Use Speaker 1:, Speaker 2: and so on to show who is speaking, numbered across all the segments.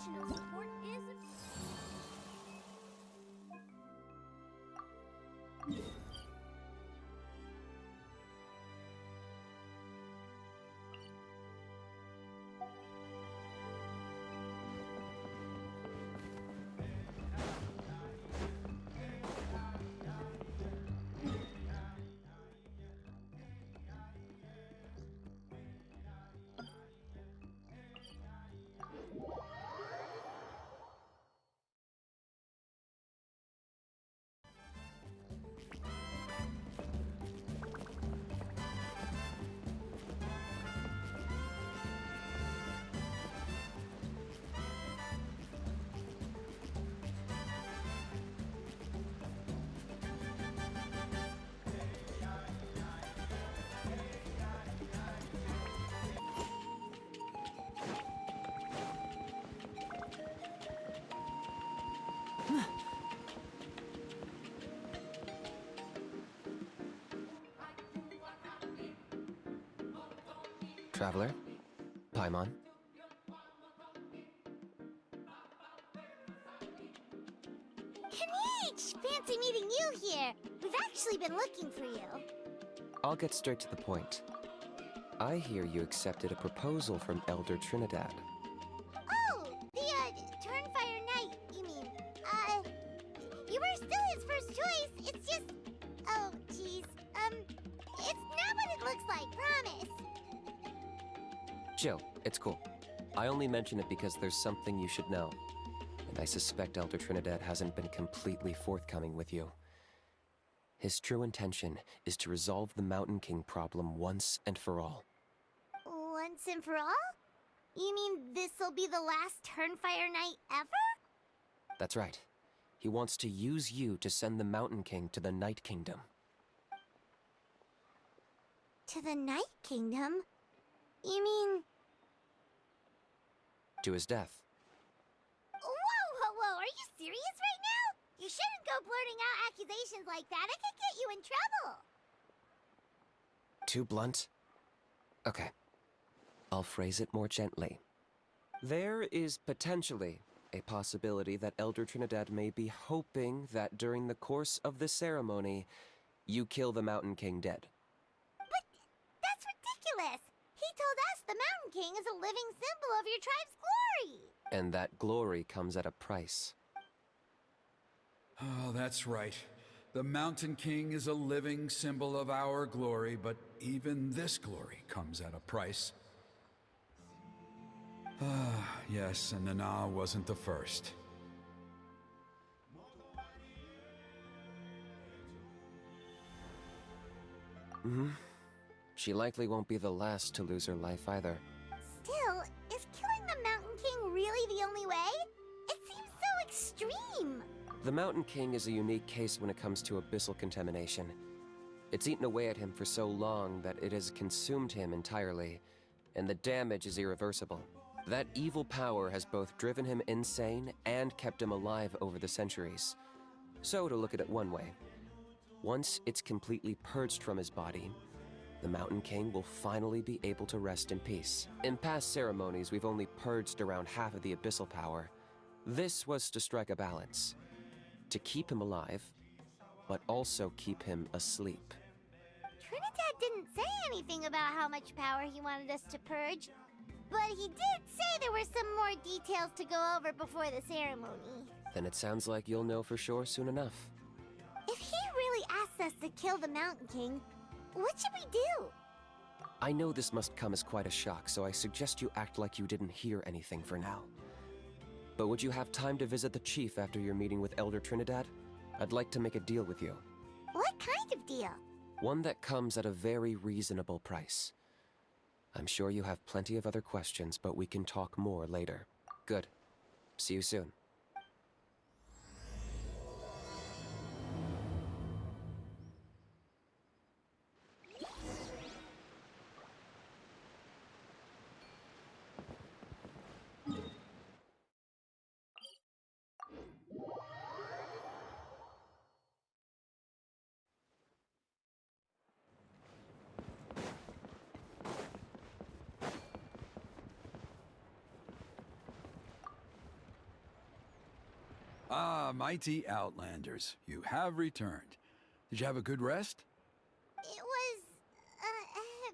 Speaker 1: Emotional support is...
Speaker 2: Traveler? Paimon?
Speaker 1: Kaniche! Fancy meeting you here. We've actually been looking for you.
Speaker 2: I'll get straight to the point. I hear you accepted a proposal from Elder Trinidad.
Speaker 1: Oh, the, Turnfire Knight, you mean. You were still his first choice. It's just... Oh, jeez. It's not what it looks like, promise.
Speaker 2: Chill, it's cool. I only mention it because there's something you should know. And I suspect Elder Trinidad hasn't been completely forthcoming with you. His true intention is to resolve the Mountain King problem once and for all.
Speaker 1: Once and for all? You mean this'll be the last Turnfire Knight ever?
Speaker 2: That's right. He wants to use you to send the Mountain King to the Night Kingdom.
Speaker 1: To the Night Kingdom? You mean...
Speaker 2: To his death.
Speaker 1: Whoa! Are you serious right now? You shouldn't go blurting out accusations like that. It could get you in trouble.
Speaker 2: Too blunt? Okay. I'll phrase it more gently. There is potentially a possibility that Elder Trinidad may be hoping that during the course of the ceremony, you kill the Mountain King dead.
Speaker 1: But that's ridiculous. He told us the Mountain King is a living symbol of your tribe's glory.
Speaker 2: And that glory comes at a price.
Speaker 3: Oh, that's right. The Mountain King is a living symbol of our glory, but even this glory comes at a price. Ah, yes, and Nana wasn't the first.
Speaker 2: She likely won't be the last to lose her life either.
Speaker 1: Still, is killing the Mountain King really the only way? It seems so extreme.
Speaker 2: The Mountain King is a unique case when it comes to abyssal contamination. It's eaten away at him for so long that it has consumed him entirely, and the damage is irreversible. That evil power has both driven him insane and kept him alive over the centuries. So, to look at it one way, once it's completely purged from his body, the Mountain King will finally be able to rest in peace. In past ceremonies, we've only purged around half of the abyssal power. This was to strike a balance. To keep him alive, but also keep him asleep.
Speaker 1: Trinidad didn't say anything about how much power he wanted us to purge, but he did say there were some more details to go over before the ceremony.
Speaker 2: Then it sounds like you'll know for sure soon enough.
Speaker 1: If he really asks us to kill the Mountain King, what should we do?
Speaker 2: I know this must come as quite a shock, so I suggest you act like you didn't hear anything for now. But would you have time to visit the chief after your meeting with Elder Trinidad? I'd like to make a deal with you.
Speaker 1: What kind of deal?
Speaker 2: One that comes at a very reasonable price. I'm sure you have plenty of other questions, but we can talk more later. Good. See you soon.
Speaker 3: Ah, mighty Outlanders, you have returned. Did you have a good rest?
Speaker 1: It was,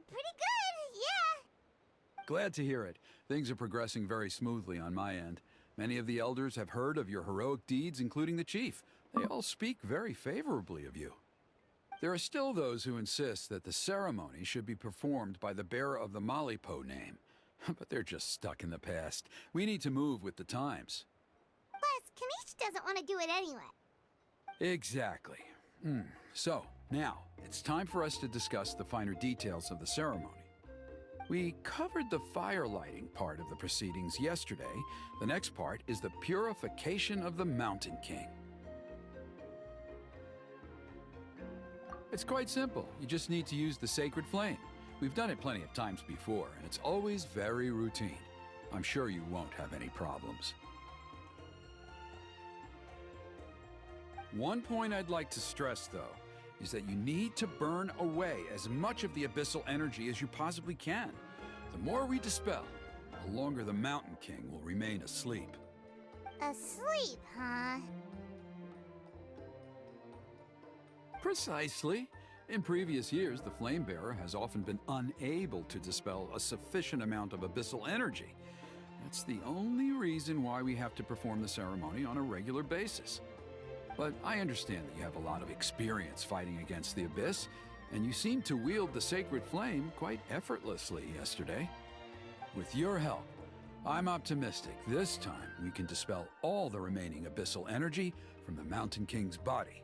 Speaker 1: pretty good, yeah.
Speaker 3: Glad to hear it. Things are progressing very smoothly on my end. Many of the elders have heard of your heroic deeds, including the chief. They all speak very favorably of you. There are still those who insist that the ceremony should be performed by the bearer of the Malipo name. But they're just stuck in the past. We need to move with the times.
Speaker 1: Plus, Kanish doesn't want to do it anyway.
Speaker 3: Exactly. So, now, it's time for us to discuss the finer details of the ceremony. We covered the fire lighting part of the proceedings yesterday. The next part is the purification of the Mountain King. It's quite simple. You just need to use the sacred flame. We've done it plenty of times before, and it's always very routine. I'm sure you won't have any problems. One point I'd like to stress, though, is that you need to burn away as much of the abyssal energy as you possibly can. The more we dispel, the longer the Mountain King will remain asleep.
Speaker 1: Asleep, huh?
Speaker 3: Precisely. In previous years, the Flame Bearer has often been unable to dispel a sufficient amount of abyssal energy. That's the only reason why we have to perform the ceremony on a regular basis. But I understand that you have a lot of experience fighting against the Abyss, and you seemed to wield the sacred flame quite effortlessly yesterday. With your help, I'm optimistic this time we can dispel all the remaining abyssal energy from the Mountain King's body,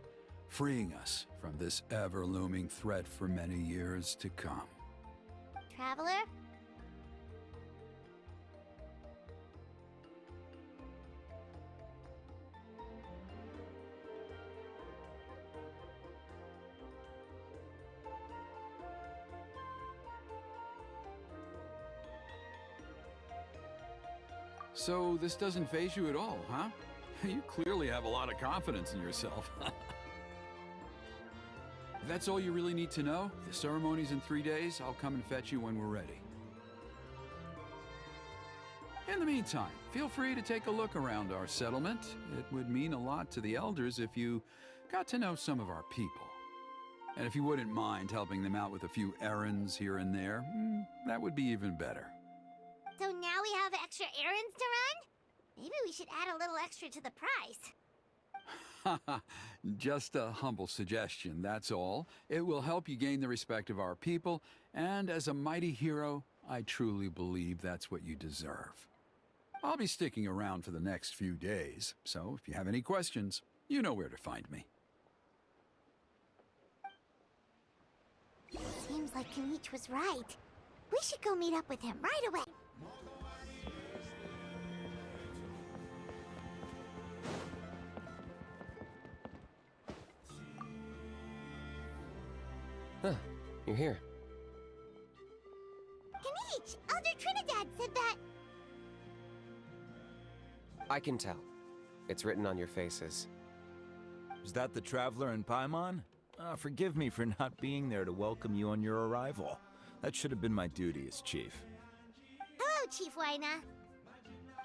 Speaker 3: freeing us from this ever-looming threat for many years to come.
Speaker 1: Traveler?
Speaker 3: So this doesn't faze you at all, huh? You clearly have a lot of confidence in yourself. If that's all you really need to know, the ceremony's in 3 days. I'll come and fetch you when we're ready. In the meantime, feel free to take a look around our settlement. It would mean a lot to the elders if you got to know some of our people. And if you wouldn't mind helping them out with a few errands here and there, that would be even better.
Speaker 1: So now we have extra errands to run? Maybe we should add a little extra to the price.
Speaker 3: Just a humble suggestion, that's all. It will help you gain the respect of our people, and as a mighty hero, I truly believe that's what you deserve. I'll be sticking around for the next few days, so if you have any questions, you know where to find me.
Speaker 1: Seems like Kanish was right. We should go meet up with him right away.
Speaker 2: Huh, you're here.
Speaker 1: Kanish, Elder Trinidad said that...
Speaker 2: I can tell. It's written on your faces.
Speaker 4: Is that the Traveler in Paimon? Forgive me for not being there to welcome you on your arrival. That should have been my duty as chief.
Speaker 1: Hello, Chief Waina.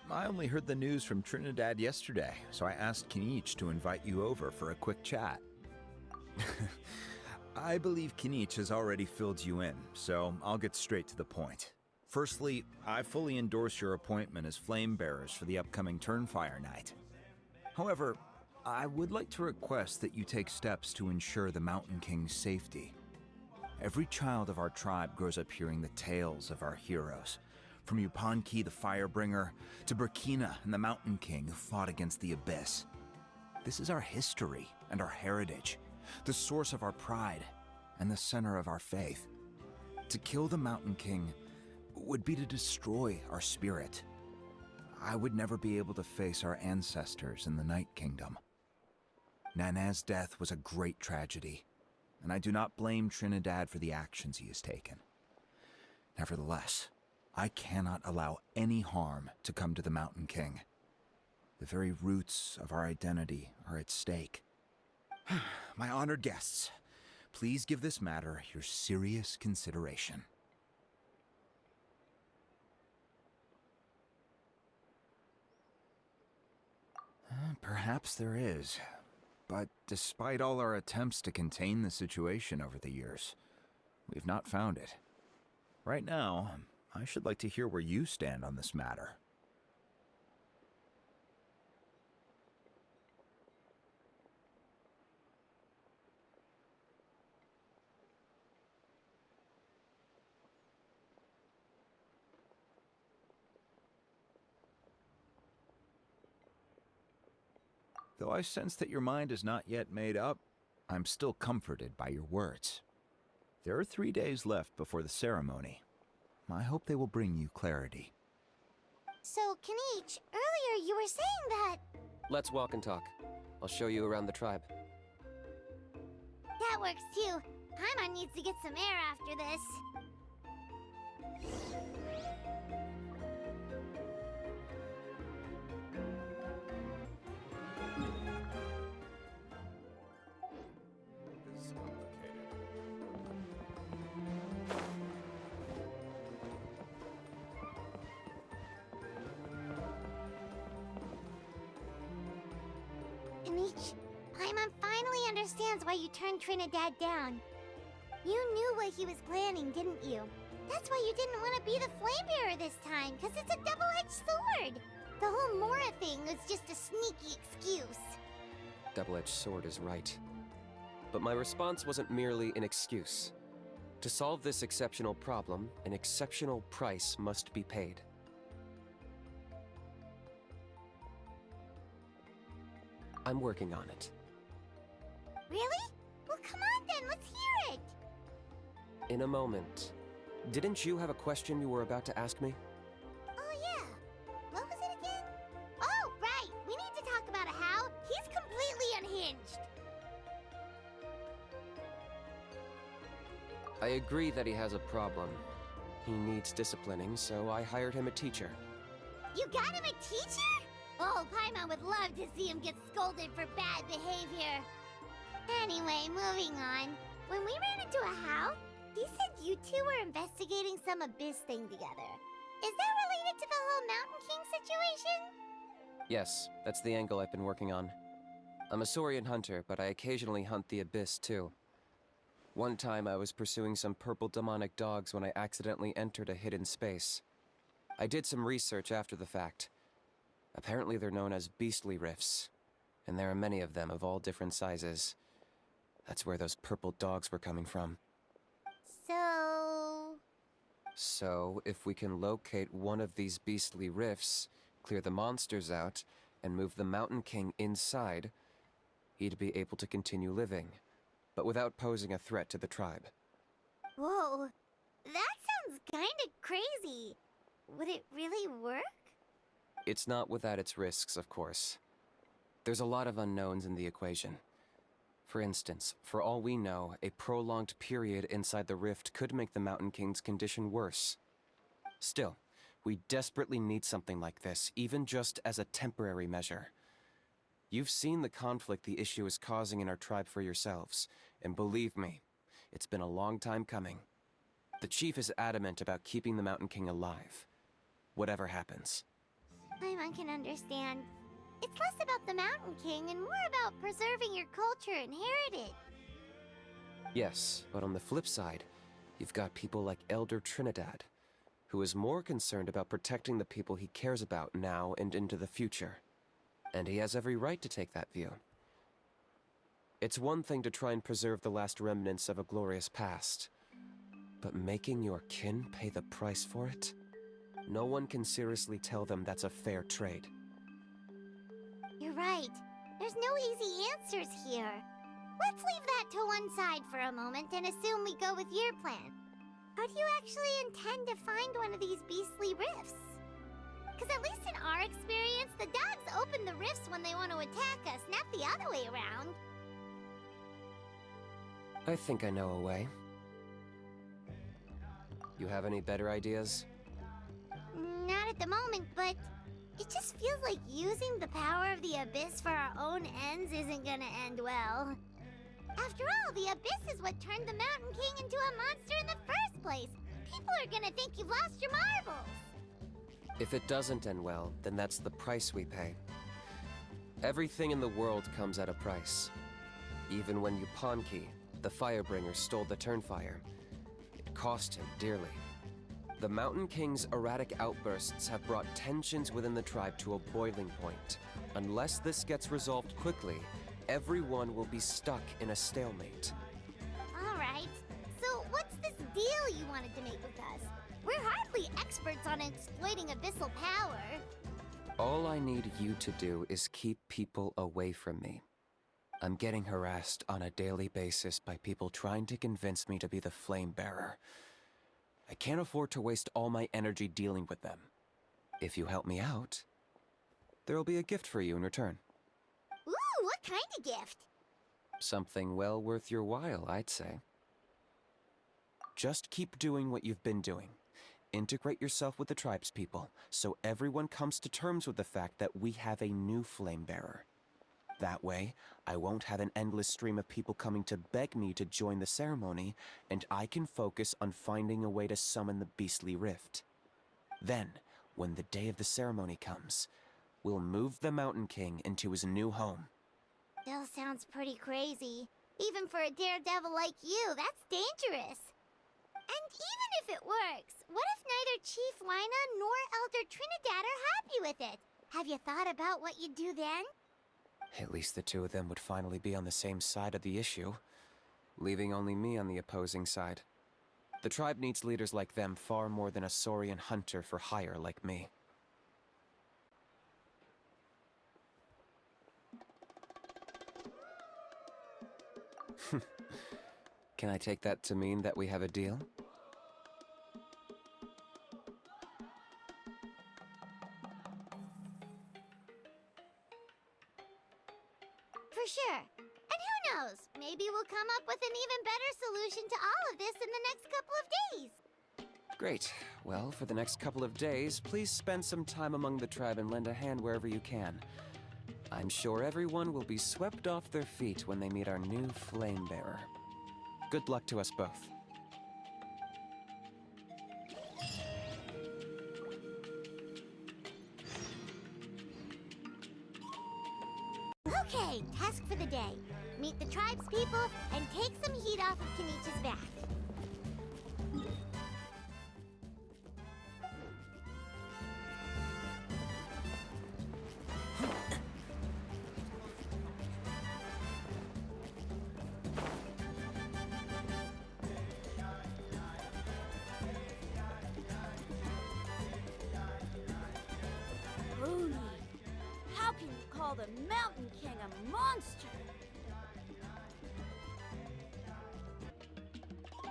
Speaker 4: I only heard the news from Trinidad yesterday, so I asked Kanish to invite you over for a quick chat. I believe Kanish has already filled you in, so I'll get straight to the point. Firstly, I fully endorse your appointment as flame bearers for the upcoming Turnfire Night. However, I would like to request that you take steps to ensure the Mountain King's safety. Every child of our tribe grows up hearing the tales of our heroes, from Yupanqui the Firebringer to Burkina and the Mountain King who fought against the Abyss. This is our history and our heritage, the source of our pride and the center of our faith. To kill the Mountain King would be to destroy our spirit. I would never be able to face our ancestors in the Night Kingdom. Nana's death was a great tragedy, and I do not blame Trinidad for the actions he has taken. Nevertheless, I cannot allow any harm to come to the Mountain King. The very roots of our identity are at stake. My honored guests, please give this matter your serious consideration. Perhaps there is. But despite all our attempts to contain the situation over the years, we've not found it. Right now, I should like to hear where you stand on this matter. Though I sense that your mind is not yet made up, I'm still comforted by your words. There are 3 days left before the ceremony. I hope they will bring you clarity.
Speaker 1: So, Kanichi, earlier you were saying that...
Speaker 2: Let's walk and talk. I'll show you around the tribe.
Speaker 1: That works too. Paimon needs to get some air after this.
Speaker 4: This is complicated.
Speaker 1: Kanichi, Paimon finally understands why you turned Trinidad down. You knew what he was planning, didn't you? That's why you didn't want to be the flame bearer this time, because it's a double-edged sword. The whole Mora thing was just a sneaky excuse.
Speaker 2: Double-edged sword is right. But my response wasn't merely an excuse. To solve this exceptional problem, an exceptional price must be paid. I'm working on it.
Speaker 1: Really? Well, come on then, let's hear it!
Speaker 2: In a moment. Didn't you have a question you were about to ask me?
Speaker 1: Oh yeah. What was it again? Oh, right! We need to talk about how he's completely unhinged.
Speaker 2: I agree that he has a problem. He needs disciplining, so I hired him a teacher.
Speaker 1: You got him a teacher? Oh, Paimon would love to see him get scolded for bad behavior. Anyway, moving on. When we ran into a How, he said you two were investigating some abyss thing together. Is that related to the whole Mountain King situation?
Speaker 2: Yes, that's the angle I've been working on. I'm a Saurian hunter, but I occasionally hunt the abyss too. One time I was pursuing some purple demonic dogs when I accidentally entered a hidden space. I did some research after the fact. Apparently they're known as beastly rifts, and there are many of them of all different sizes. That's where those purple dogs were coming from.
Speaker 1: So,
Speaker 2: if we can locate one of these beastly rifts, clear the monsters out, and move the Mountain King inside, he'd be able to continue living, but without posing a threat to the tribe.
Speaker 1: whoa, that sounds kinda crazy. Would it really work?
Speaker 2: It's not without its risks, of course. There's a lot of unknowns in the equation. For instance, for all we know, a prolonged period inside the rift could make the Mountain King's condition worse. Still, we desperately need something like this, even just as a temporary measure. You've seen the conflict the issue is causing in our tribe for yourselves, and believe me, it's been a long time coming. The chief is adamant about keeping the Mountain King alive, whatever happens.
Speaker 1: Paimon can understand. It's less about the Mountain King and more about preserving your culture and heritage.
Speaker 2: Yes, but on the flip side, you've got people like Elder Trinidad, who is more concerned about protecting the people he cares about now and into the future. And he has every right to take that view. It's one thing to try and preserve the last remnants of a glorious past, but making your kin pay the price for it? No one can seriously tell them that's a fair trade.
Speaker 1: You're right. There's no easy answers here. Let's leave that to one side for a moment and assume we go with your plan. How do you actually intend to find one of these beastly rifts? Because at least in our experience, the dogs open the rifts when they want to attack us, not the other way around.
Speaker 2: I think I know a way. You have any better ideas?
Speaker 1: Not at the moment, but it just feels like using the power of the Abyss for our own ends isn't gonna end well. After all, the Abyss is what turned the Mountain King into a monster in the first place. People are gonna think you've lost your marbles.
Speaker 2: If it doesn't end well, then that's the price we pay. Everything in the world comes at a price. Even when Yupanqui, the Firebringer, stole the Turnfire, it cost him dearly. The Mountain King's erratic outbursts have brought tensions within the tribe to a boiling point. Unless this gets resolved quickly, everyone will be stuck in a stalemate.
Speaker 1: All right. So what's this deal you wanted to make with us? We're hardly experts on exploiting abyssal power.
Speaker 2: All I need you to do is keep people away from me. I'm getting harassed on a daily basis by people trying to convince me to be the Flame Bearer. I can't afford to waste all my energy dealing with them. If you help me out, there'll be a gift for you in return.
Speaker 1: Ooh, what kind of gift?
Speaker 2: Something well worth your while, I'd say. Just keep doing what you've been doing. Integrate yourself with the tribespeople, so everyone comes to terms with the fact that we have a new Flame Bearer. That way, I won't have an endless stream of people coming to beg me to join the ceremony, and I can focus on finding a way to summon the beastly rift. Then, when the day of the ceremony comes, we'll move the Mountain King into his new home.
Speaker 1: Still sounds pretty crazy. Even for a daredevil like you, that's dangerous. And even if it works, what if neither Chief Lina nor Elder Trinidad are happy with it? Have you thought about what you'd do then?
Speaker 2: At least the two of them would finally be on the same side of the issue, leaving only me on the opposing side. The tribe needs leaders like them far more than a Saurian hunter for hire like me. Can I take that to mean that we have a deal?
Speaker 1: For sure. And who knows? Maybe we'll come up with an even better solution to all of this in the next couple of days.
Speaker 2: Great. Well, for the next couple of days, please spend some time among the tribe and lend a hand wherever you can. I'm sure everyone will be swept off their feet when they meet our new Flame Bearer. Good luck to us both.
Speaker 1: Okay, task for the day. Meet the tribespeople and take some heat off of Kenichi's back.
Speaker 5: Rooney, how can you call the Mountain King a monster?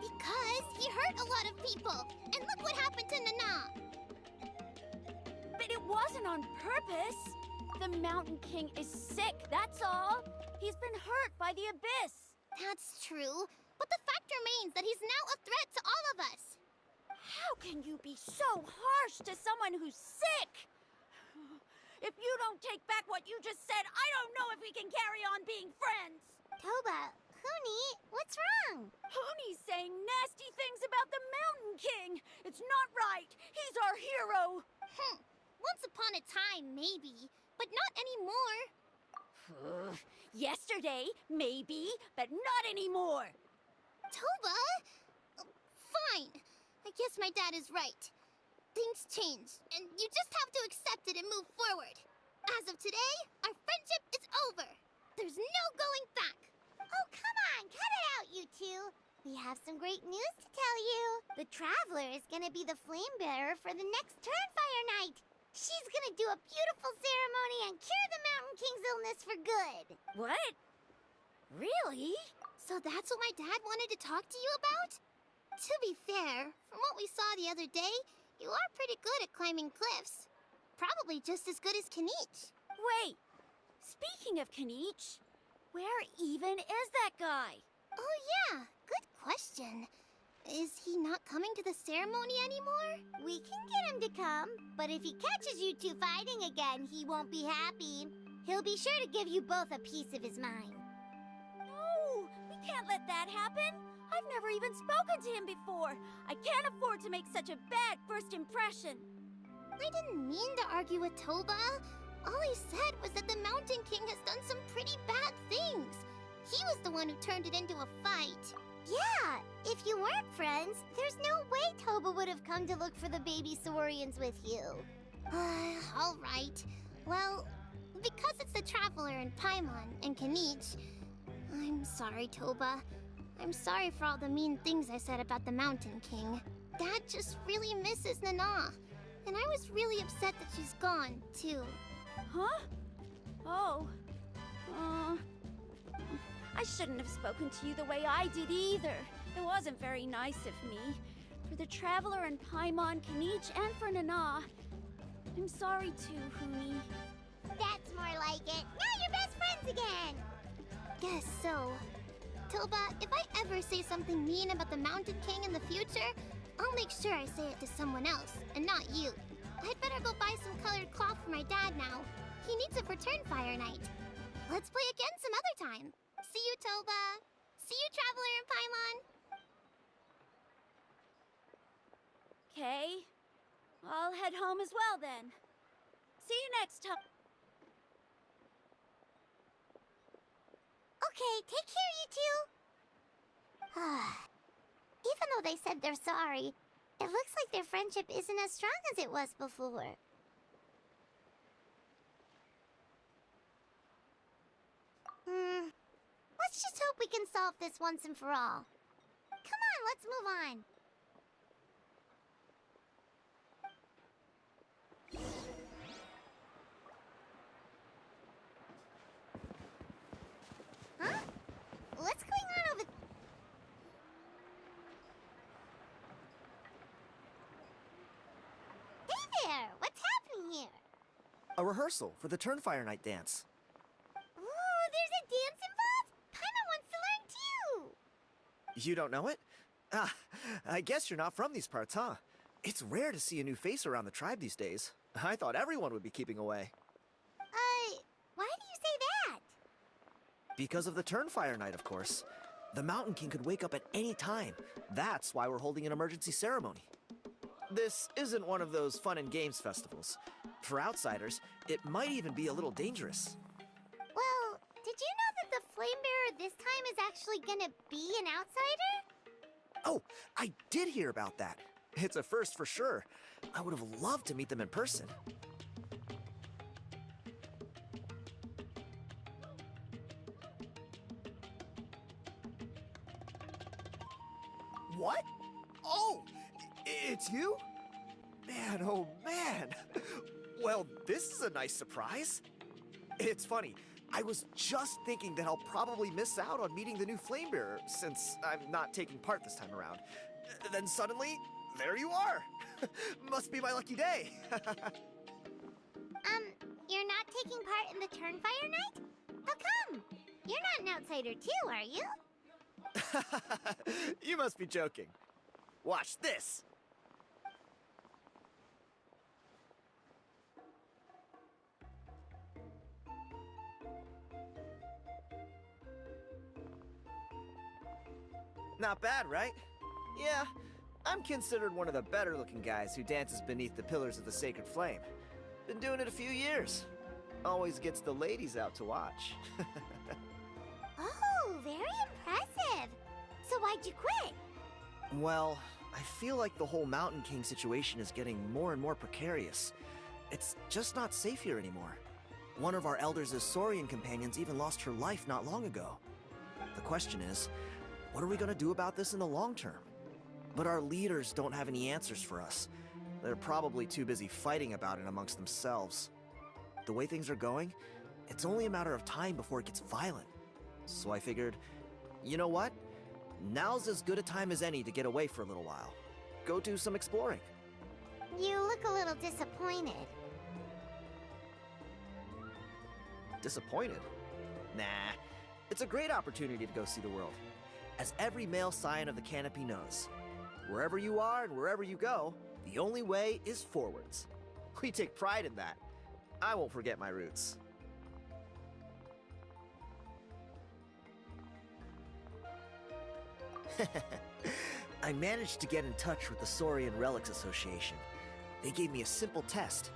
Speaker 1: Because he hurt a lot of people. And look what happened to Nana.
Speaker 5: But it wasn't on purpose. The Mountain King is sick, that's all. He's been hurt by the abyss.
Speaker 1: That's true. But the fact remains that he's now a threat to all of us.
Speaker 5: How can you be so harsh to someone who's sick? If you don't take back what you just said, I don't know if we can carry on being friends.
Speaker 1: Toba, Huni, what's wrong?
Speaker 5: Hooney's saying nasty things about the Mountain King. It's not right. He's our hero.
Speaker 1: Once upon a time, maybe. But not anymore.
Speaker 5: Yesterday, maybe, but not anymore.
Speaker 1: Toba? Fine. I guess my dad is right. Things change, and you just have to accept it and move forward. As of today, our friendship is over. There's no going back. Oh, come on, cut it out, you two. We have some great news to tell you. The Traveler is gonna be the Flame Bearer for the next Turnfire Night. She's gonna do a beautiful ceremony and cure the Mountain King's illness for good.
Speaker 5: What? Really?
Speaker 1: So that's what my dad wanted to talk to you about? To be fair, from what we saw the other day, you are pretty good at climbing cliffs. Probably just as good as Kenich.
Speaker 5: Wait, speaking of Kenich, where even is that guy?
Speaker 1: Oh yeah, good question. Is he not coming to the ceremony anymore? We can get him to come, but if he catches you two fighting again, he won't be happy. He'll be sure to give you both a piece of his mind.
Speaker 5: No, we can't let that happen. I've never even spoken to him before. I can't afford to make such a bad first impression.
Speaker 1: I didn't mean to argue with Toba. All he said was that the Mountain King King has done some pretty bad things. He was the one who turned it into a fight. Yeah, if you weren't friends, there's no way Toba would have come to look for the baby Saurians with you. All right. Well, because it's the Traveler and Paimon and Kanich, I'm sorry, Toba. I'm sorry for all the mean things I said about the Mountain King. Dad just really misses Nana. And I was really upset that she's gone, too.
Speaker 5: Huh? Oh. I shouldn't have spoken to you the way I did either. It wasn't very nice of me. For the Traveler and Paimon, Kanich, and for Nana. I'm sorry too, Huni.
Speaker 1: That's more like it. Now you're best friends again! Guess so. Toba, if I ever say something mean about the Mountain King in the future, I'll make sure I say it to someone else, and not you. I'd better go buy some colored cloth for my dad now. He needs it for Turnfire Night. Let's play again some other time. See you, Toba. See you, Traveler and Paimon.
Speaker 5: Okay. I'll head home as well then. See you next time.
Speaker 1: Okay, take care, you two. Even though they said they're sorry, it looks like their friendship isn't as strong as it was before. Let's just hope we can solve this once and for all. Come on, let's move on. Huh? What's going on over... Hey there! What's happening here?
Speaker 6: A rehearsal for the Turnfire Night dance.
Speaker 1: Ooh, there's a dance involved? Paimon wants to learn too!
Speaker 6: You don't know it? Ah, I guess you're not from these parts, huh? It's rare to see a new face around the tribe these days. I thought everyone would be keeping away.
Speaker 1: Why do you say that?
Speaker 6: Because of the Turnfire Night, of course. The Mountain King could wake up at any time. That's why we're holding an emergency ceremony. This isn't one of those fun and games festivals. For outsiders, it might even be a little dangerous.
Speaker 1: Well, did you know that the Flame Bearer this time is actually gonna be an outsider?
Speaker 6: Oh, I did hear about that. It's a first for sure. I would have loved to meet them in person. What? Oh, it's you? Man, oh man. Well, this is a nice surprise. It's funny, I was just thinking that I'll probably miss out on meeting the new Flame Bearer since I'm not taking part this time around. Then suddenly, there you are. Must be my lucky day.
Speaker 1: You're not taking part in the Turnfire Night? How come? You're not an outsider too, are you?
Speaker 6: You must be joking. Watch this. Not bad, right? Yeah, I'm considered one of the better looking guys who dances beneath the pillars of the sacred flame. Been doing it a few years. Always gets the ladies out to watch.
Speaker 1: Oh, very impressive. So why'd you quit?
Speaker 6: Well, I feel like the whole Mountain King situation is getting more and more precarious. It's just not safe here anymore. One of our elders' Saurian companions even lost her life not long ago. The question is, what are we gonna do about this in the long term? But our leaders don't have any answers for us. They're probably too busy fighting about it amongst themselves. The way things are going, it's only a matter of time before it gets violent. So I figured, you know what? Now's as good a time as any to get away for a little while. Go do some exploring.
Speaker 1: You look a little disappointed.
Speaker 6: Disappointed? Nah, it's a great opportunity to go see the world. As every male scion of the canopy knows, wherever you are and wherever you go, the only way is forwards. We take pride in that. I won't forget my roots. I managed to get in touch with the Saurian Relics Association. They gave me a simple test.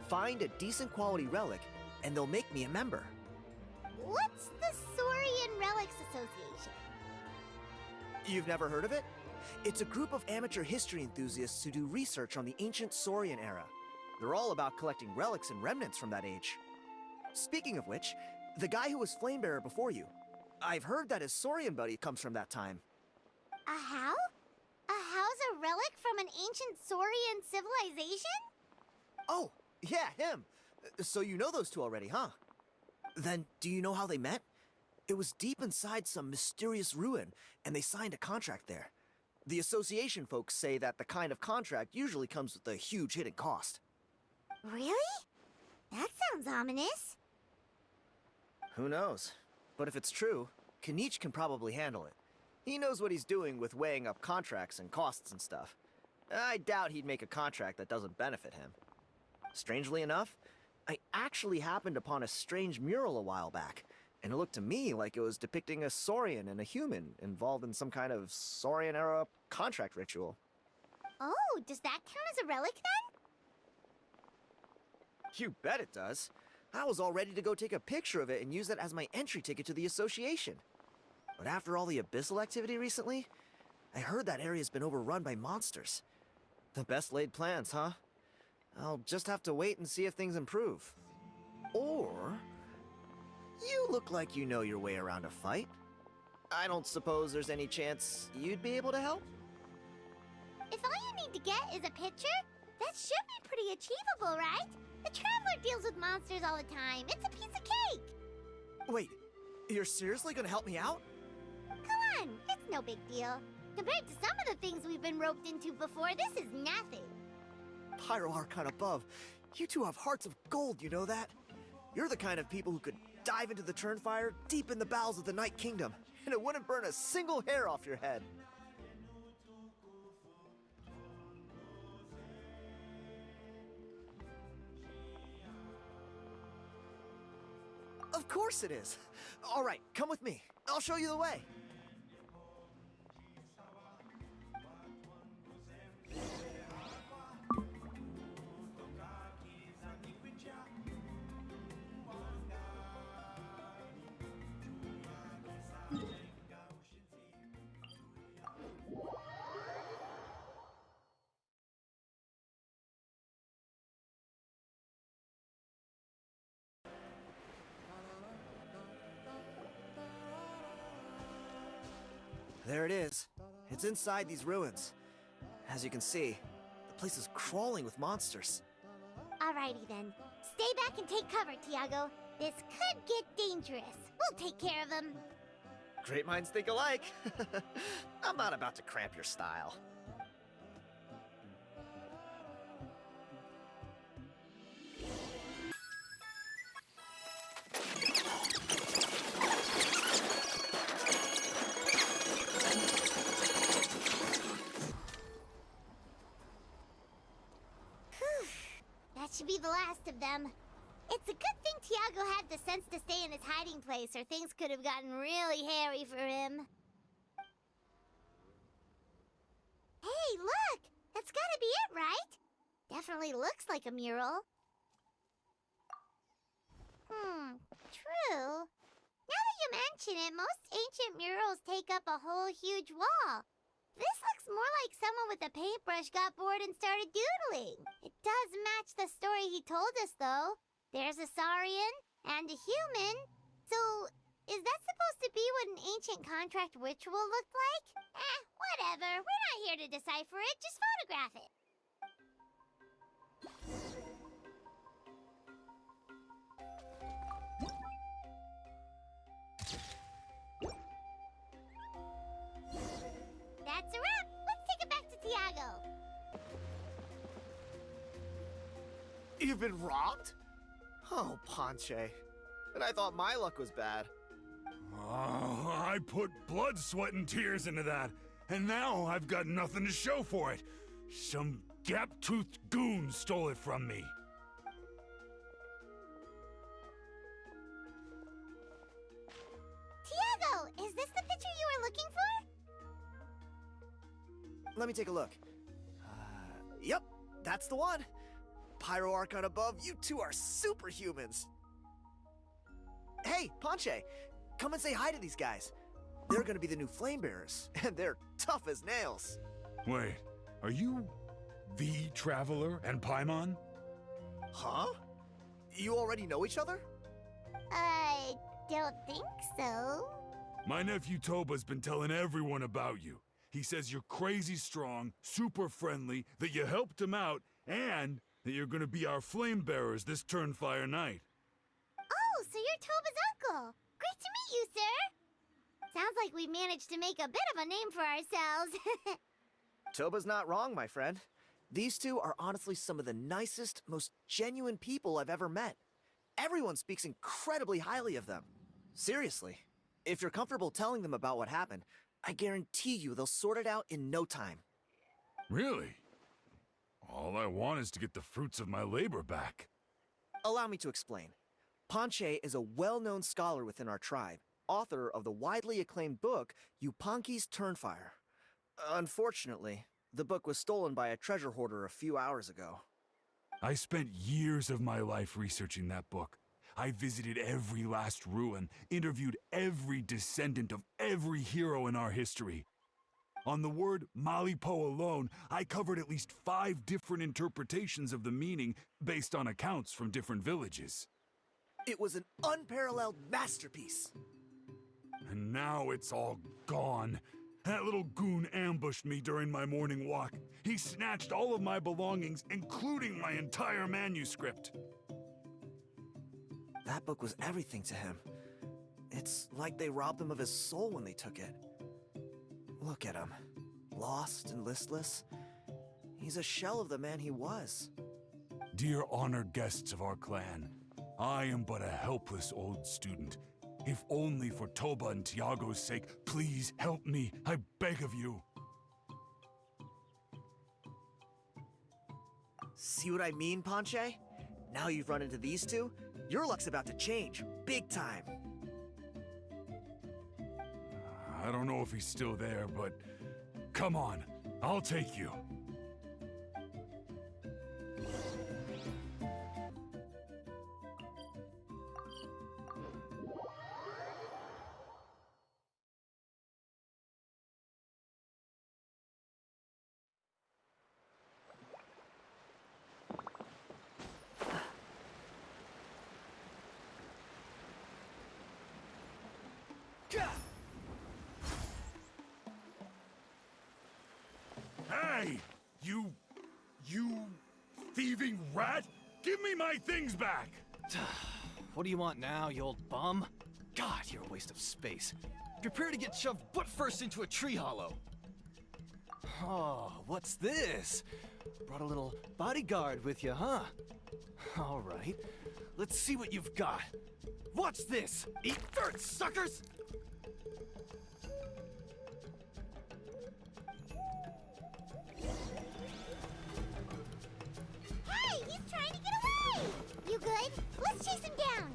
Speaker 6: Find a decent quality relic, and they'll make me a member.
Speaker 1: what's the Saurian Relics Association?
Speaker 6: You've never heard of it? It's a group of amateur history enthusiasts who do research on the ancient Saurian era. They're all about collecting relics and remnants from that age. Speaking of which, the guy who was Flamebearer before you, I've heard that his Saurian buddy comes from that time.
Speaker 1: A how? A how's a relic from an ancient Saurian civilization?
Speaker 6: Oh, yeah, him. So you know those two already, huh? Then, do you know how they met? It was deep inside some mysterious ruin, and they signed a contract there. The association folks say that the kind of contract usually comes with a huge hidden cost.
Speaker 1: Really? That sounds ominous.
Speaker 6: Who knows? But if it's true, Kanich can probably handle it. He knows what he's doing with weighing up contracts and costs and stuff. I doubt he'd make a contract that doesn't benefit him. Strangely enough, I actually happened upon a strange mural a while back, and it looked to me like it was depicting a Saurian and a human involved in some kind of Saurian-era contract ritual.
Speaker 1: Oh, does that count as a relic then?
Speaker 6: You bet it does. I was all ready to go take a picture of it and use it as my entry ticket to the association. But after all the abyssal activity recently, I heard that area's been overrun by monsters. The best laid plans, huh? I'll just have to wait and see if things improve. Or... you look like you know your way around a fight. I don't suppose there's any chance you'd be able to help?
Speaker 1: If all you need to get is a picture, that should be pretty achievable, right? The Traveler deals with monsters all the time. It's a piece of cake.
Speaker 6: Wait, you're seriously gonna help me out?
Speaker 1: Come on, it's no big deal. Compared to some of the things we've been roped into before, this is nothing.
Speaker 6: Pyro Archon above, you two have hearts of gold, you know that? You're the kind of people who could dive into the Turnfire deep in the bowels of the Night Kingdom, and it wouldn't burn a single hair off your head. Of course it is. All right, come with me. I'll show you the way. There it is. It's inside these ruins. As you can see, the place is crawling with monsters.
Speaker 1: Alrighty then. Stay back and take cover, Tiago. This could get dangerous. We'll take care of them.
Speaker 6: Great minds think alike. I'm not about to cramp your style.
Speaker 1: That should be the last of them. It's a good thing Tiago had the sense to stay in his hiding place, or things could have gotten really hairy for him. Hey, look! That's gotta be it, right? Definitely looks like a mural. True. Now that you mention it, most ancient murals take up a whole huge wall. This looks more like someone with a paintbrush got bored and started doodling. It does match the story he told us, though. There's a Saurian and a human. So, is that supposed to be what an ancient contract ritual looked like? Whatever. We're not here to decipher it. Just photograph it. That's a wrap. Let's take it back to Tiago.
Speaker 6: You've been robbed? Oh, Ponche. And I thought my luck was bad.
Speaker 7: Oh, I put blood, sweat, and tears into that, and now I've got nothing to show for it. Some gap-toothed goon stole it from me.
Speaker 1: Tiago, is this the picture you were looking for?
Speaker 6: Let me take a look. Yep, that's the one. Pyro Archon above, you two are superhumans. Hey, Ponche, come and say hi to these guys. They're gonna be the new flame bearers, and they're tough as nails.
Speaker 7: Wait, are you the Traveler and Paimon?
Speaker 6: Huh? You already know each other?
Speaker 1: I don't think so.
Speaker 7: My nephew Toba's been telling everyone about you. He says you're crazy strong, super friendly, that you helped him out, and that you're gonna be our flame bearers this Turnfire night.
Speaker 1: Oh, so you're Toba's uncle. Great to meet you, sir. Sounds like we managed to make a bit of a name for ourselves.
Speaker 6: Toba's not wrong, my friend. These two are honestly some of the nicest, most genuine people I've ever met. Everyone speaks incredibly highly of them. Seriously, if you're comfortable telling them about what happened, I guarantee you they'll sort it out in no time.
Speaker 7: Really? All I want is to get the fruits of my labor back.
Speaker 6: Allow me to explain. Ponche is a well-known scholar within our tribe, author of the widely acclaimed book, Yupanqui's Turnfire. Unfortunately, the book was stolen by a treasure hoarder a few hours ago.
Speaker 7: I spent years of my life researching that book. I visited every last ruin, interviewed every descendant of every hero in our history. On the word Malipo alone, I covered at least 5 different interpretations of the meaning based on accounts from different villages.
Speaker 6: It was an unparalleled masterpiece.
Speaker 7: And now it's all gone. That little goon ambushed me during my morning walk. He snatched all of my belongings, including my entire manuscript.
Speaker 6: That book was everything to him. It's like they robbed him of his soul when they took it. Look at him. Lost and listless. He's a shell of the man he was.
Speaker 7: Dear honored guests of our clan, I am but a helpless old student. If only for Toba and Tiago's sake, please help me, I beg of you.
Speaker 6: See what I mean, Ponche? Now you've run into these two, your luck's about to change, big time.
Speaker 7: I don't know if he's still there, but come on, I'll take you. Hey! You thieving rat! Give me my things back!
Speaker 8: What do you want now, you old bum? God, you're a waste of space. Prepare to get shoved butt first into a tree hollow. Oh, what's this? Brought a little bodyguard with you, huh? All right, let's see what you've got. What's this? Eat dirt, suckers!
Speaker 1: Hey, he's trying to get away! You good? Let's chase him down!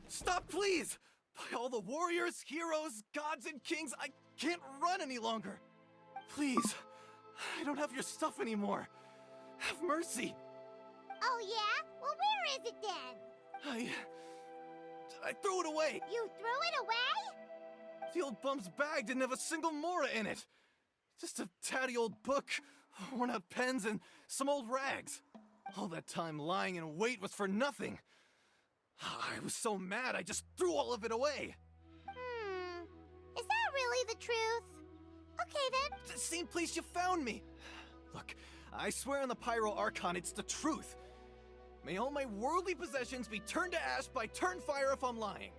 Speaker 8: Stop, please! By all the warriors, heroes, gods, and kings, I can't run any longer. Please, I don't have your stuff anymore. Have mercy.
Speaker 1: Oh yeah? Well, where is it then?
Speaker 8: I threw it away.
Speaker 1: You threw it away?
Speaker 8: The old bum's bag didn't have a single mora in it. Just a tatty old book, worn out pens, and some old rags. All that time lying in wait was for nothing. I was so mad, I just threw all of it away.
Speaker 1: Is that really the truth? Okay then.
Speaker 8: The same place you found me. Look, I swear on the Pyro Archon it's the truth. May all my worldly possessions be turned to ash by Turnfire if I'm lying.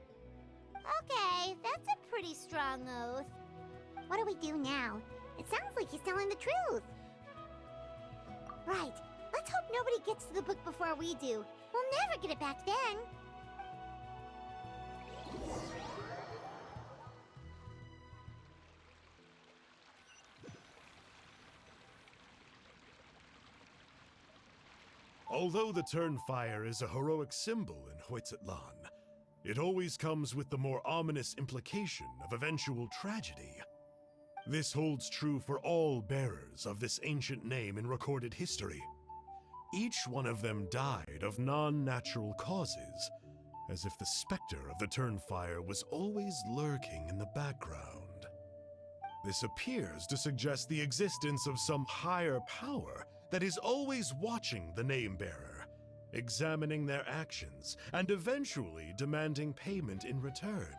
Speaker 1: Okay, that's a pretty strong oath. What do we do now? It sounds like he's telling the truth. Right. Let's hope nobody gets to the book before we do. We'll never get it back then.
Speaker 9: Although the Turnfire is a heroic symbol in Hoytzatlan, it always comes with the more ominous implication of eventual tragedy. This holds true for all bearers of this ancient name in recorded history. Each one of them died of non-natural causes, as if the specter of the Turnfire was always lurking in the background. This appears to suggest the existence of some higher power that is always watching the name-bearer, examining their actions, and eventually demanding payment in return.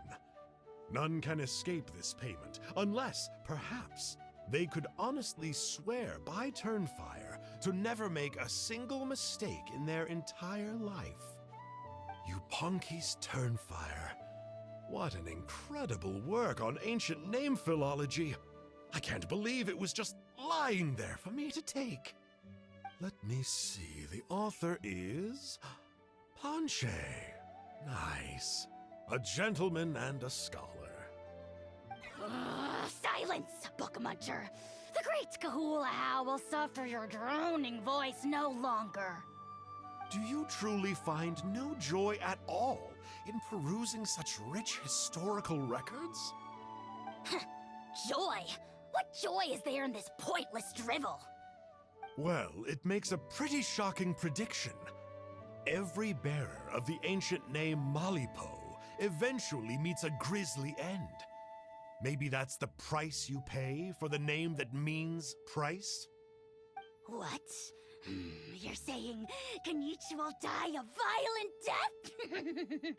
Speaker 9: None can escape this payment, unless, perhaps, they could honestly swear by Turnfire to never make a single mistake in their entire life. Yupanki's Turnfire. What an incredible work on ancient name philology. I can't believe it was just lying there for me to take. Let me see, the author is Ponche. Nice. A gentleman and a scholar.
Speaker 10: Silence, book muncher. The great Kahulahow will suffer your droning voice no longer.
Speaker 9: Do you truly find no joy at all in perusing such rich historical records?
Speaker 10: Joy? What joy is there in this pointless drivel?
Speaker 9: Well, it makes a pretty shocking prediction. Every bearer of the ancient name Malipo eventually meets a grisly end. Maybe that's the price you pay for the name that means price?
Speaker 10: What? You're saying Kenichi will die a violent death?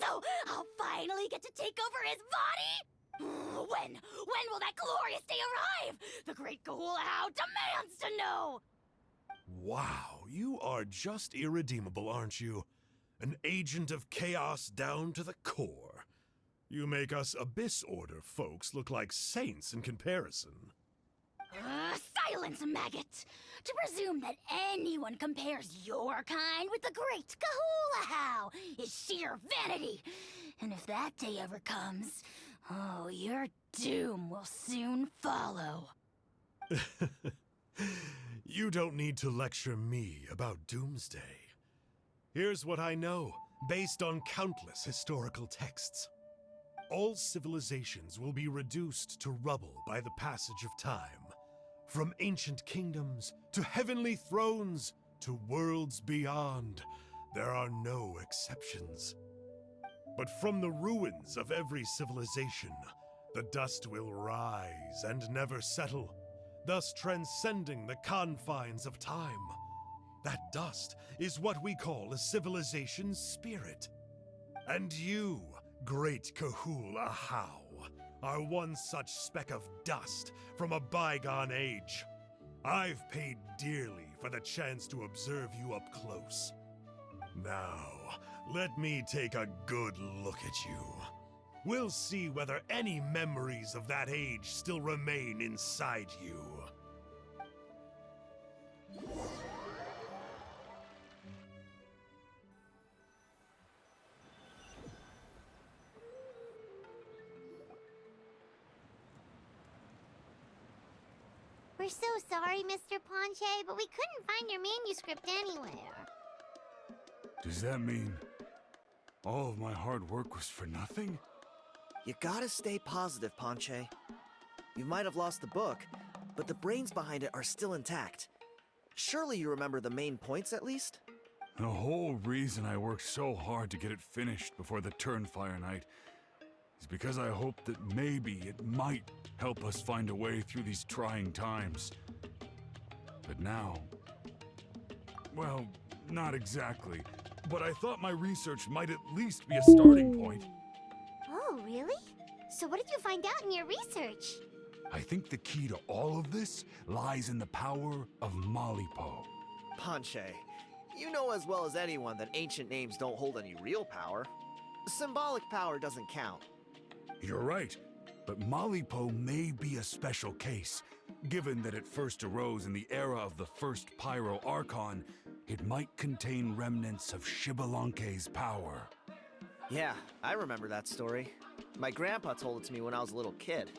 Speaker 10: So I'll finally get to take over his body? When will that glorious day arrive? The great Kahulahow demands to know!
Speaker 9: Wow, you are just irredeemable, aren't you? An agent of chaos down to the core. You make us Abyss Order folks look like saints in comparison.
Speaker 10: Silence, maggot! To presume that anyone compares your kind with the great Kahulahow is sheer vanity. And if that day ever comes, oh, your doom will soon follow.
Speaker 9: You don't need to lecture me about Doomsday. Here's what I know, based on countless historical texts. All civilizations will be reduced to rubble by the passage of time. From ancient kingdoms, to heavenly thrones, to worlds beyond, there are no exceptions. But from the ruins of every civilization, the dust will rise and never settle, thus transcending the confines of time. That dust is what we call a civilization's spirit. And you, great Kahulahow, are one such speck of dust from a bygone age. I've paid dearly for the chance to observe you up close. Now, let me take a good look at you. We'll see whether any memories of that age still remain inside you.
Speaker 1: We're so sorry, Mr. Ponche, but we couldn't find your manuscript anywhere.
Speaker 7: Does that mean all of my hard work was for nothing?
Speaker 6: You gotta stay positive, Ponche. You might have lost the book, but the brains behind it are still intact. Surely you remember the main points at least?
Speaker 7: The whole reason I worked so hard to get it finished before the Turnfire night is because I hoped that maybe it might help us find a way through these trying times. But now, well, not exactly. But I thought my research might at least be a starting point.
Speaker 1: Oh, really? So what did you find out in your research?
Speaker 7: I think the key to all of this lies in the power of Malipo.
Speaker 6: Ponche, you know as well as anyone that ancient names don't hold any real power. Symbolic power doesn't count.
Speaker 7: You're right, but Malipo may be a special case. Given that it first arose in the era of the first Pyro Archon, it might contain remnants of Xbalanque's power.
Speaker 6: Yeah, I remember that story. My grandpa told it to me when I was a little kid.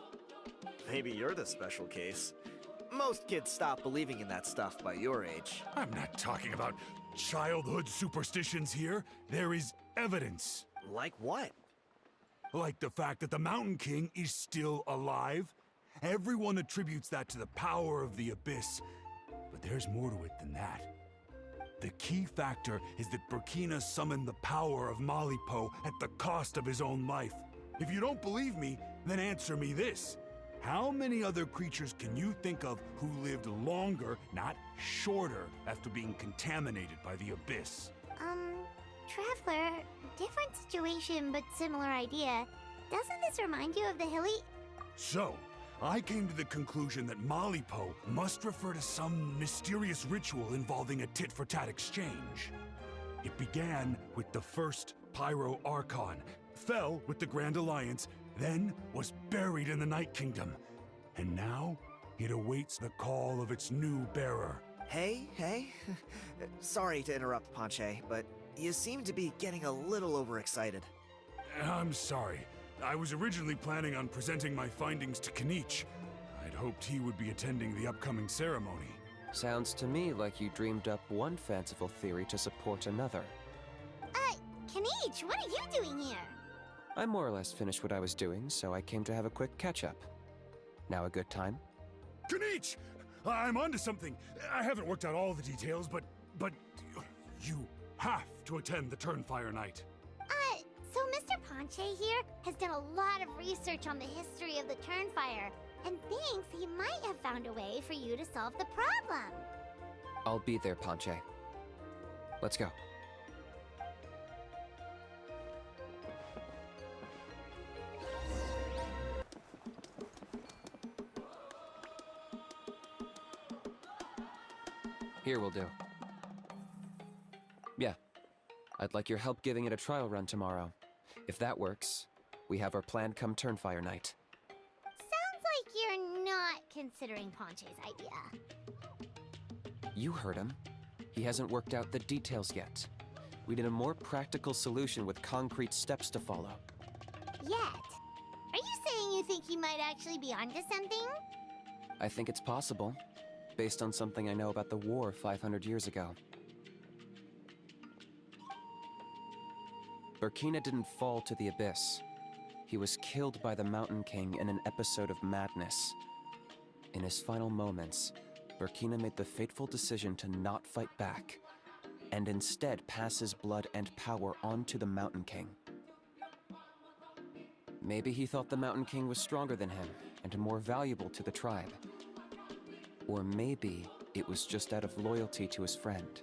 Speaker 6: Maybe you're the special case. Most kids stop believing in that stuff by your age.
Speaker 7: I'm not talking about childhood superstitions here. There is evidence.
Speaker 6: Like what?
Speaker 7: Like the fact that the Mountain King is still alive. Everyone attributes that to the power of the Abyss. But there's more to it than that. The key factor is that Burkina summoned the power of Malipo at the cost of his own life. If you don't believe me, then answer me this. How many other creatures can you think of who lived longer, not shorter, after being contaminated by the Abyss?
Speaker 1: Traveler, different situation but similar idea. Doesn't this remind you of the hilly...
Speaker 7: So, I came to the conclusion that Malipo must refer to some mysterious ritual involving a tit-for-tat exchange. It began with the first Pyro Archon, fell with the Grand Alliance, then was buried in the Night Kingdom. And now, it awaits the call of its new bearer.
Speaker 6: Hey. Sorry to interrupt, Ponche, but you seem to be getting a little overexcited.
Speaker 7: I'm sorry. I was originally planning on presenting my findings to Kinich. I'd hoped he would be attending the upcoming ceremony.
Speaker 2: Sounds to me like you dreamed up one fanciful theory to support another.
Speaker 1: Kinich, what are you doing here?
Speaker 2: I more or less finished what I was doing, so I came to have a quick catch-up. Now a good time?
Speaker 7: Kinich! I'm onto something. I haven't worked out all the details, but you have to attend the Turnfire Night.
Speaker 1: So Mr. Ponche here has done a lot of research on the history of the Turnfire, and thinks he might have found a way for you to solve the problem.
Speaker 2: I'll be there, Ponche. Let's go. Here will do. Yeah. I'd like your help giving it a trial run tomorrow. If that works, we have our plan come Turnfire Night.
Speaker 1: Sounds like you're not considering Ponche's idea.
Speaker 2: You heard him. He hasn't worked out the details yet. We need a more practical solution with concrete steps to follow.
Speaker 1: Yet? Are you saying you think he might actually be onto something?
Speaker 2: I think it's possible, based on something I know about the war 500 years ago. Burkina didn't fall to the Abyss. He was killed by the Mountain King in an episode of madness. In his final moments, Burkina made the fateful decision to not fight back, and instead pass his blood and power on to the Mountain King. Maybe he thought the Mountain King was stronger than him, and more valuable to the tribe. Or maybe it was just out of loyalty to his friend.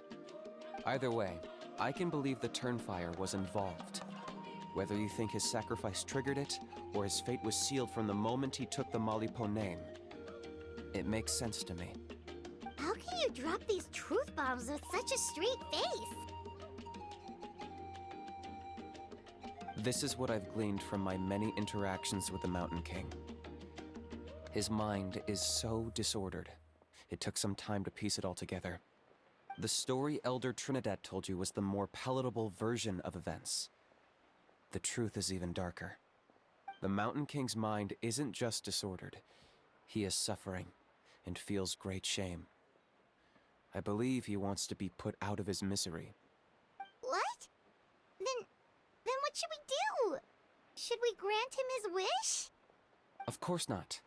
Speaker 2: Either way, I can believe the Turnfire was involved. Whether you think his sacrifice triggered it, or his fate was sealed from the moment he took the Malipo name, it makes sense to me.
Speaker 1: How can you drop these truth bombs with such a straight face?
Speaker 2: This is what I've gleaned from my many interactions with the Mountain King. His mind is so disordered. It took some time to piece it all together. The story Elder Trinidad told you was the more palatable version of events. The truth is even darker. The Mountain King's mind isn't just disordered. He is suffering and feels great shame. I believe he wants to be put out of his misery.
Speaker 1: What? Then what should we do? Should we grant him his wish?
Speaker 2: Of course not.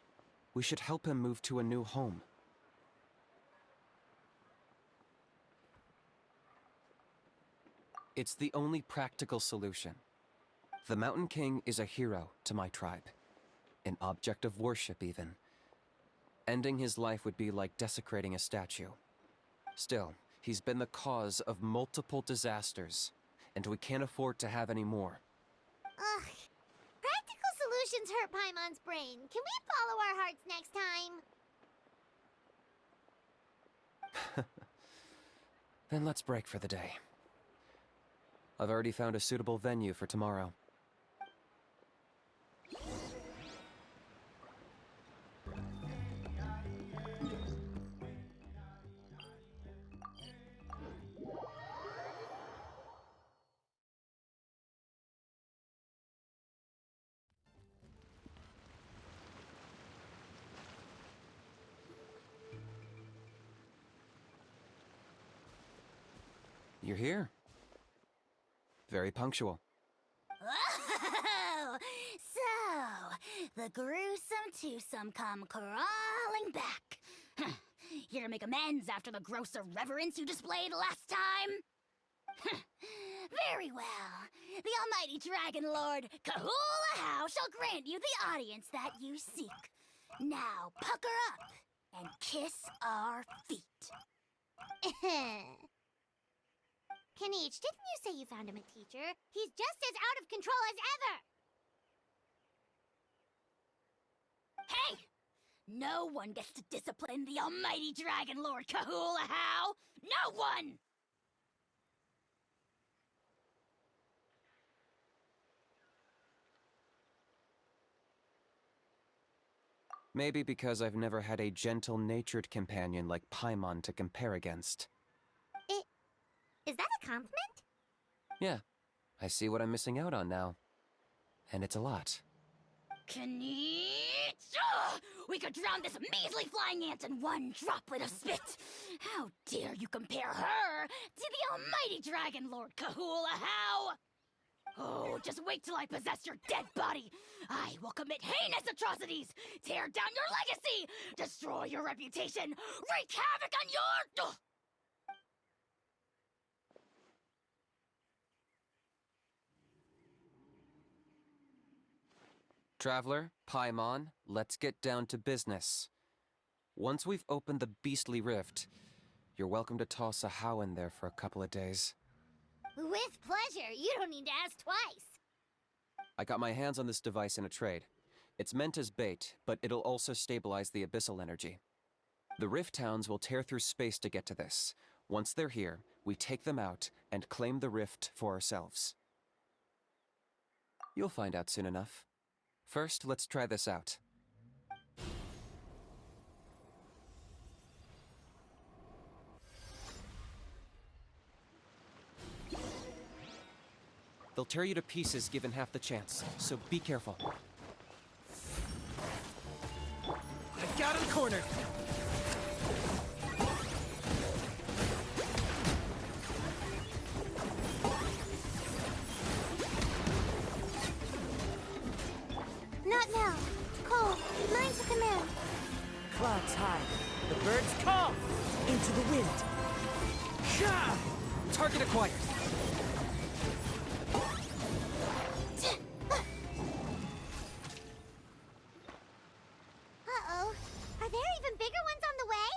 Speaker 2: We should help him move to a new home. It's the only practical solution. The Mountain King is a hero to my tribe. An object of worship, even. Ending his life would be like desecrating a statue. Still, he's been the cause of multiple disasters, and we can't afford to have any more.
Speaker 1: Ugh. Practical solutions hurt Paimon's brain. Can we follow our hearts next time?
Speaker 2: Then let's break for the day. I've already found a suitable venue for tomorrow. You're here. Very punctual.
Speaker 10: Oh, so the gruesome twosome come crawling back. Huh. Here to make amends after the gross irreverence you displayed last time? Huh. Very well. The almighty Dragon Lord Kahula How shall grant you the audience that you seek. Now pucker up and kiss our feet.
Speaker 1: Kanich, didn't you say you found him a teacher? He's just as out of control as ever!
Speaker 10: Hey! No one gets to discipline the almighty Dragon Lord Kahula How! No one!
Speaker 2: Maybe because I've never had a gentle-natured companion like Paimon to compare against.
Speaker 1: Is that a compliment?
Speaker 2: Yeah, I see what I'm missing out on now. And it's a lot.
Speaker 10: Kanich! Ugh! We could drown this measly flying ant in one droplet of spit! How dare you compare her to the almighty Dragon Lord Kahula How! Oh, just wait till I possess your dead body! I will commit heinous atrocities! Tear down your legacy! Destroy your reputation! Wreak havoc on your... Ugh!
Speaker 2: Traveler, Paimon, let's get down to business. Once we've opened the beastly rift, you're welcome to toss a How in there for a couple of days.
Speaker 1: With pleasure. You don't need to ask twice.
Speaker 2: I got my hands on this device in a trade. It's meant as bait, but it'll also stabilize the abyssal energy. The rift hounds will tear through space to get to this. Once they're here, we take them out and claim the rift for ourselves. You'll find out soon enough. First, let's try this out. They'll tear you to pieces given half the chance, so be careful.
Speaker 8: I got him cornered!
Speaker 1: Not now. Cole, mine to command.
Speaker 11: Clouds high, the birds call into the wind.
Speaker 2: Gah! Target acquired.
Speaker 1: Uh-oh. Are there even bigger ones on the way?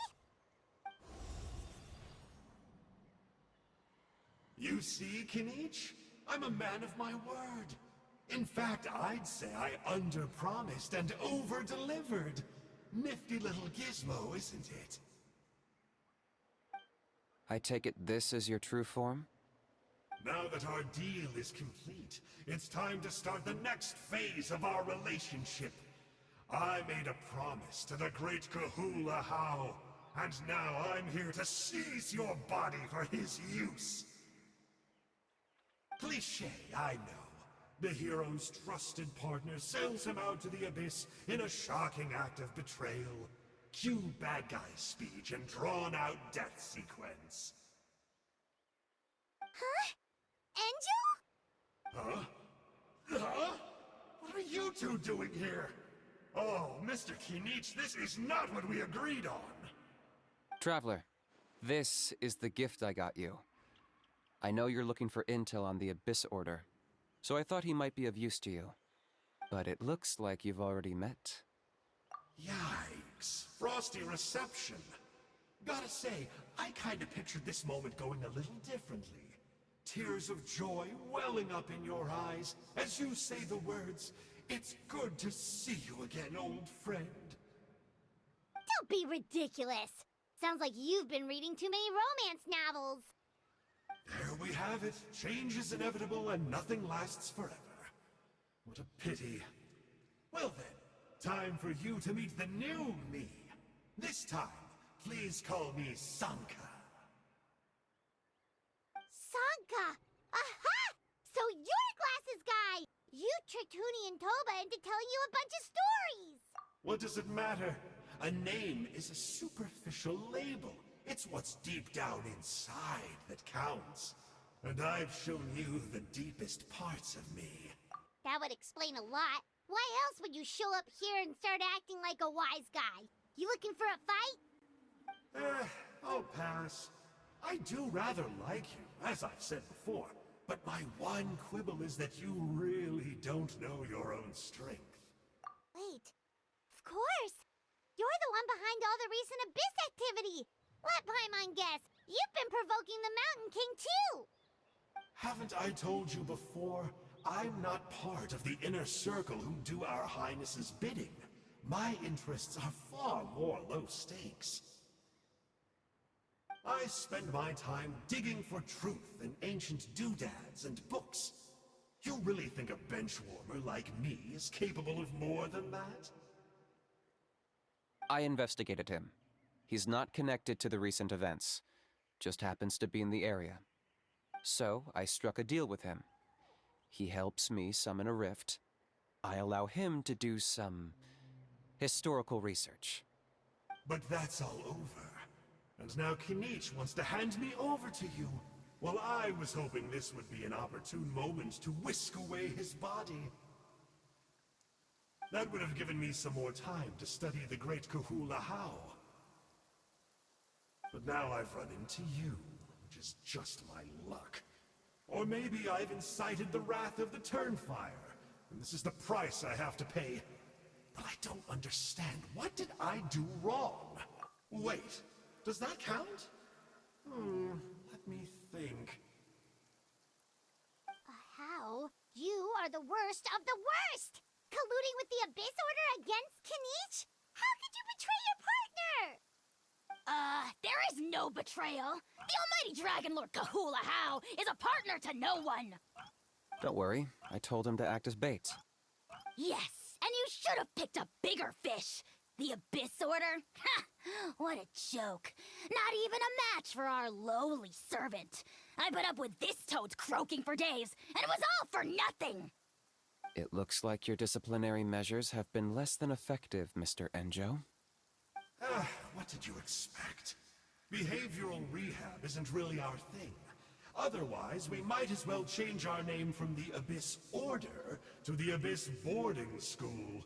Speaker 9: You see, Kanich? I'm a man of my word. In fact, I'd say I under-promised and over-delivered. Nifty little gizmo, isn't it?
Speaker 2: I take it this is your true form?
Speaker 9: Now that our deal is complete, it's time to start the next phase of our relationship. I made a promise to the great Kahula How, and now I'm here to seize your body for his use. Cliché, I know. The hero's trusted partner sells him out to the abyss in a shocking act of betrayal. Cue bad guy speech and drawn-out death sequence.
Speaker 1: Huh? Angel?
Speaker 9: Huh? Huh? What are you two doing here? Oh, Mr. Kinich, this is not what we agreed on.
Speaker 2: Traveler, this is the gift I got you. I know you're looking for intel on the Abyss Order, so I thought he might be of use to you. But it looks like you've already met.
Speaker 9: Yikes. Frosty reception. Gotta say, I kinda pictured this moment going a little differently. Tears of joy welling up in your eyes as you say the words, "It's good to see you again, old friend."
Speaker 1: Don't be ridiculous. Sounds like you've been reading too many romance novels.
Speaker 9: There we have it. Change is inevitable and nothing lasts forever. What a pity. Well then, time for you to meet the new me. This time, please call me Sanka.
Speaker 1: Sanka! Aha! So you're Glasses Guy! You tricked Huni and Toba into telling you a bunch of stories!
Speaker 9: What does it matter? A name is a superficial label. It's what's deep down inside that counts. And I've shown you the deepest parts of me.
Speaker 1: That would explain a lot. Why else would you show up here and start acting like a wise guy? You looking for a fight?
Speaker 9: I'll pass. I do rather like you, as I've said before. But my one quibble is that you really don't know your own strength.
Speaker 1: Wait. Of course. You're the one behind all the recent Abyss activity. Let Paimon guess. You've been provoking the Mountain King too.
Speaker 9: Haven't I told you before? I'm not part of the inner circle who do our Highness's bidding. My interests are far more low stakes. I spend my time digging for truth in ancient doodads and books. You really think a benchwarmer like me is capable of more than that?
Speaker 2: I investigated him. He's not connected to the recent events. Just happens to be in the area. So, I struck a deal with him. He helps me summon a rift. I allow him to do some historical research.
Speaker 9: But that's all over. And now Kinich wants to hand me over to you. Well, I was hoping this would be an opportune moment to whisk away his body. That would have given me some more time to study the great Kahula How. But now I've run into you, which is just my luck. Or maybe I've incited the wrath of the Turnfire, and this is the price I have to pay. But I don't understand. What did I do wrong? Wait, does that count? Let me think.
Speaker 1: How? You are the worst of the worst! Colluding with the Abyss Order against Kinich? How could you betray your partner?
Speaker 10: There is no betrayal. The almighty Dragon Lord Kahula How is a partner to no one.
Speaker 2: Don't worry, I told him to act as bait.
Speaker 10: Yes, and you should have picked a bigger fish. The Abyss Order? Ha! What a joke. Not even a match for our lowly servant. I put up with this toad's croaking for days, and it was all for nothing.
Speaker 2: It looks like your disciplinary measures have been less than effective, Mr. Enjo.
Speaker 9: What did you expect? Behavioral rehab isn't really our thing. Otherwise, we might as well change our name from the Abyss Order to the Abyss Boarding School.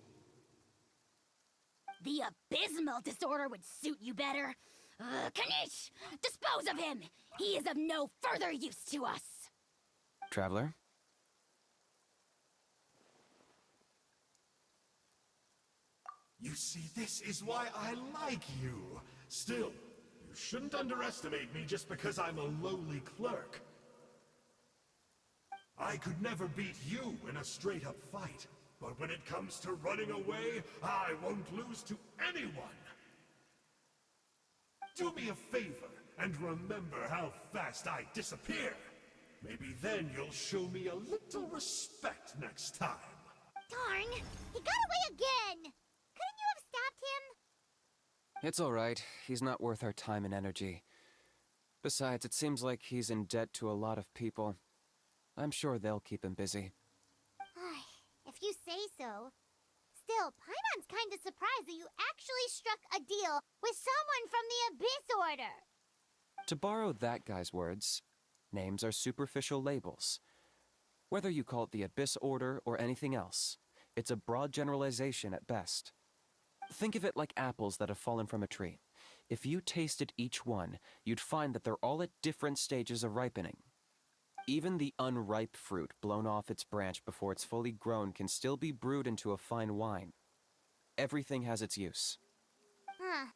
Speaker 10: The abysmal disorder would suit you better. Kanish! Dispose of him! He is of no further use to us!
Speaker 2: Traveler?
Speaker 9: You see, this is why I like you. Still, you shouldn't underestimate me just because I'm a lowly clerk. I could never beat you in a straight-up fight, but when it comes to running away, I won't lose to anyone. Do me a favor and remember how fast I disappear. Maybe then you'll show me a little respect next time.
Speaker 1: Darn! He got away again! Couldn't you have stopped him?
Speaker 2: It's all right. He's not worth our time and energy. Besides, it seems like he's in debt to a lot of people. I'm sure they'll keep him busy.
Speaker 1: If you say so. Still, Paimon's kind of surprised that you actually struck a deal with someone from the Abyss Order.
Speaker 2: To borrow that guy's words, names are superficial labels. Whether you call it the Abyss Order or anything else, it's a broad generalization at best. Think of it like apples that have fallen from a tree. If you tasted each one, you'd find that they're all at different stages of ripening. Even the unripe fruit blown off its branch before it's fully grown can still be brewed into a fine wine. Everything has its use.
Speaker 1: Huh.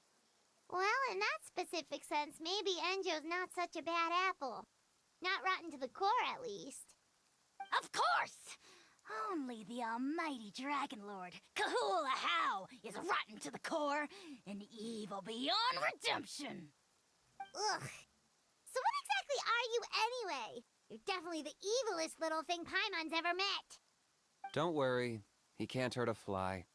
Speaker 1: Well, in that specific sense, maybe Enjo's not such a bad apple. Not rotten to the core, at least.
Speaker 10: Of course! Only the almighty Dragon Lord, Kahula How, is rotten to the core and evil beyond redemption.
Speaker 1: Ugh. So what exactly are you anyway? You're definitely the evilest little thing Paimon's ever met.
Speaker 2: Don't worry, he can't hurt a fly.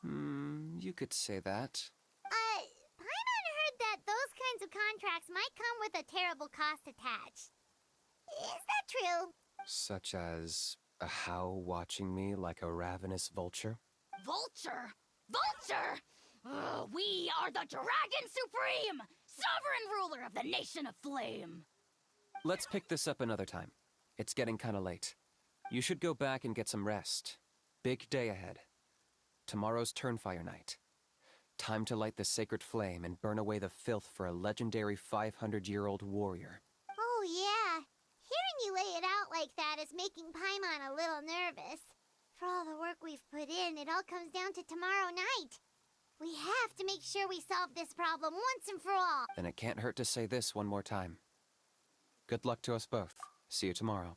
Speaker 2: You could say that.
Speaker 1: Paimon heard that those kinds of contracts might come with a terrible cost attached. Is that true?
Speaker 2: Such as a how watching me like a ravenous vulture?
Speaker 10: Vulture? Vulture? We are the Dragon Supreme, sovereign ruler of the Nation of Flame.
Speaker 2: Let's pick this up another time. It's getting kinda late. You should go back and get some rest. Big day ahead. Tomorrow's Turnfire Night. Time to light the sacred flame and burn away the filth for a legendary 500-year-old warrior.
Speaker 1: Oh, yeah. Hearing you lay it out like that is making Paimon a little nervous. For all the work we've put in, it all comes down to tomorrow night. We have to make sure we solve this problem once and for all.
Speaker 2: Then it can't hurt to say this one more time. Good luck to us both. See you tomorrow.